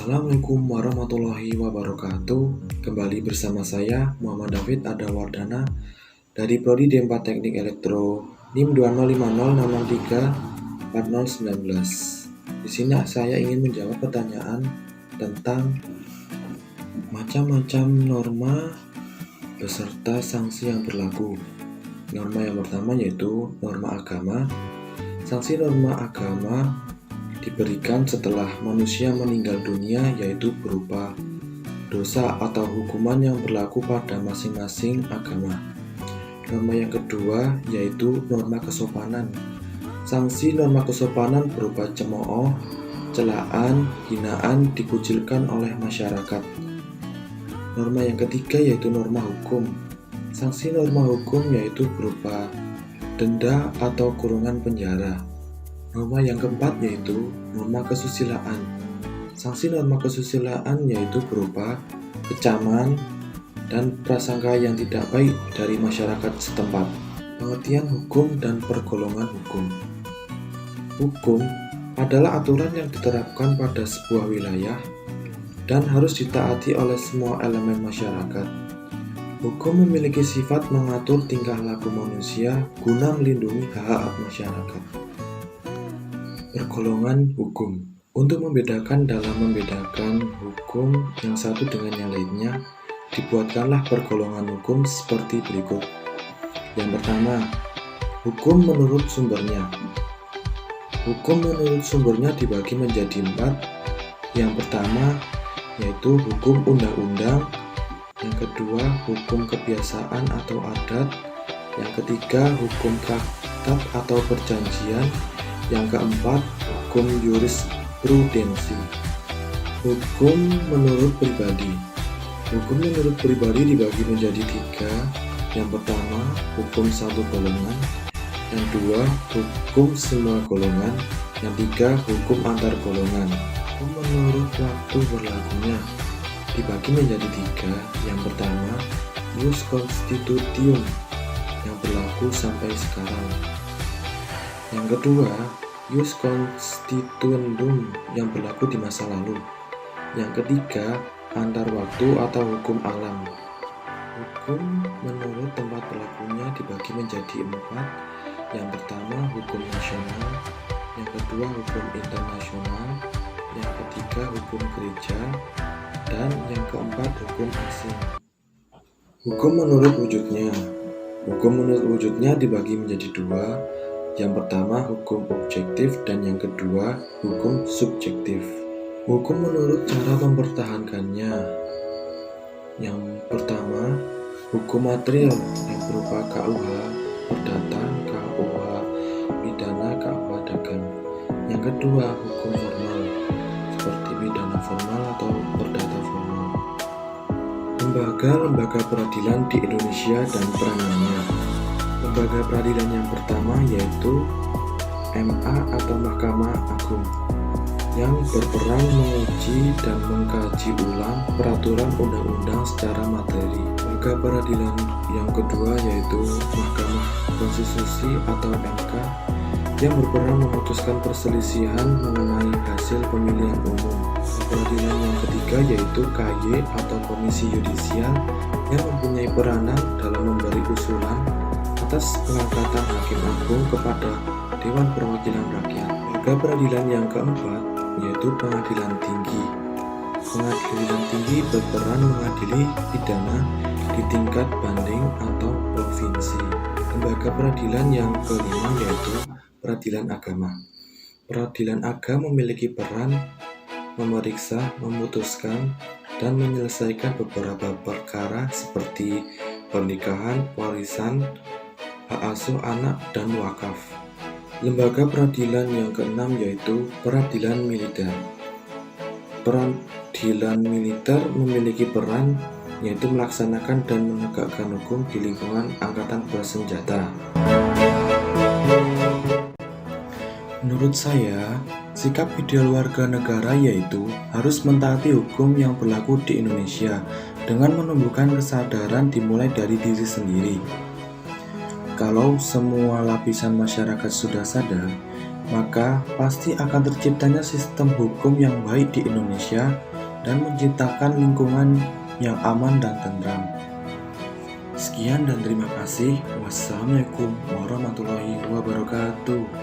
Assalamualaikum warahmatullahi wabarakatuh. Kembali bersama saya Muhammad David Adawardana dari Prodi D4 Teknik Elektro NIM 2050634019. Di sini saya ingin menjawab pertanyaan tentang macam-macam norma beserta sanksi yang berlaku. Norma yang pertama yaitu norma agama. Sanksi norma agama diberikan setelah manusia meninggal dunia, yaitu berupa dosa atau hukuman yang berlaku pada masing-masing agama. Norma yang kedua yaitu norma kesopanan. Sanksi norma kesopanan berupa cemooh, celaan, hinaan dikucilkan oleh masyarakat. Norma yang ketiga yaitu norma hukum. Sanksi norma hukum yaitu berupa denda atau kurungan penjara. Norma yang keempat yaitu norma kesusilaan. Sanksi norma kesusilaan yaitu berupa kecaman dan prasangka yang tidak baik dari masyarakat setempat. Pengertian hukum dan pergolongan hukum. Hukum adalah aturan yang diterapkan pada sebuah wilayah dan harus ditaati oleh semua elemen masyarakat. Hukum memiliki sifat mengatur tingkah laku manusia guna melindungi hak-hak masyarakat. Pergolongan hukum. Untuk membedakan dalam membedakan hukum yang satu dengan yang lainnya, dibuatkanlah pergolongan hukum seperti berikut. Yang pertama, hukum menurut sumbernya. Hukum menurut sumbernya dibagi menjadi 4. Yang pertama yaitu hukum undang-undang, yang kedua hukum kebiasaan atau adat, yang ketiga hukum traktat atau perjanjian, yang keempat, hukum jurisprudensi. Hukum menurut pribadi. Hukum menurut pribadi dibagi menjadi 3. Yang pertama, hukum satu golongan. Yang dua, hukum semua golongan. Yang tiga, hukum antar golongan. Hukum menurut waktu berlakunya dibagi menjadi 3. Yang pertama, ius constitutium yang berlaku sampai sekarang. Yang kedua, ius constituendum yang berlaku di masa lalu. Yang ketiga, antar waktu atau hukum alam. Hukum menurut tempat berlakunya dibagi menjadi 4. Yang pertama, hukum nasional. Yang kedua, hukum internasional. Yang ketiga, hukum gereja. Dan yang keempat, hukum asing. Hukum menurut wujudnya. Hukum menurut wujudnya dibagi menjadi 2. Yang pertama hukum objektif dan yang kedua hukum subjektif. Hukum menurut cara mempertahankannya. Yang pertama hukum material yang berupa KUH Perdata, KUH Pidana, KUH Dagang. Yang kedua hukum formal seperti pidana formal atau perdata formal. Lembaga-lembaga peradilan di Indonesia dan peranannya. Lembaga peradilan yang pertama yaitu MA atau Mahkamah Agung yang berperan menguji dan mengkaji ulang peraturan undang-undang secara materi. Lembaga peradilan yang kedua yaitu Mahkamah Konstitusi atau MK yang berperan memutuskan perselisihan mengenai hasil pemilihan umum. Peradilan yang ketiga yaitu KY atau Komisi Yudisial yang mempunyai peranan dalam memberi usulan atas pengangkatan Hakim Agung kepada Dewan Perwakilan Rakyat. Lembaga peradilan yang keempat yaitu Pengadilan Tinggi. Pengadilan Tinggi berperan mengadili pidana di tingkat banding atau provinsi. Lembaga peradilan yang kelima yaitu Peradilan Agama. Peradilan agama memiliki peran memeriksa, memutuskan, dan menyelesaikan beberapa perkara seperti pernikahan, warisan, hak asuh anak, dan wakaf. Lembaga peradilan yang keenam yaitu Peradilan Militer. Peradilan militer memiliki peran yaitu melaksanakan dan menegakkan hukum di lingkungan angkatan bersenjata. Menurut saya, sikap ideal warga negara yaitu harus mentaati hukum yang berlaku di Indonesia dengan menumbuhkan kesadaran dimulai dari diri sendiri. Kalau semua lapisan masyarakat sudah sadar, maka pasti akan terciptanya sistem hukum yang baik di Indonesia dan menciptakan lingkungan yang aman dan tentram. Sekian dan terima kasih. Wassalamualaikum warahmatullahi wabarakatuh.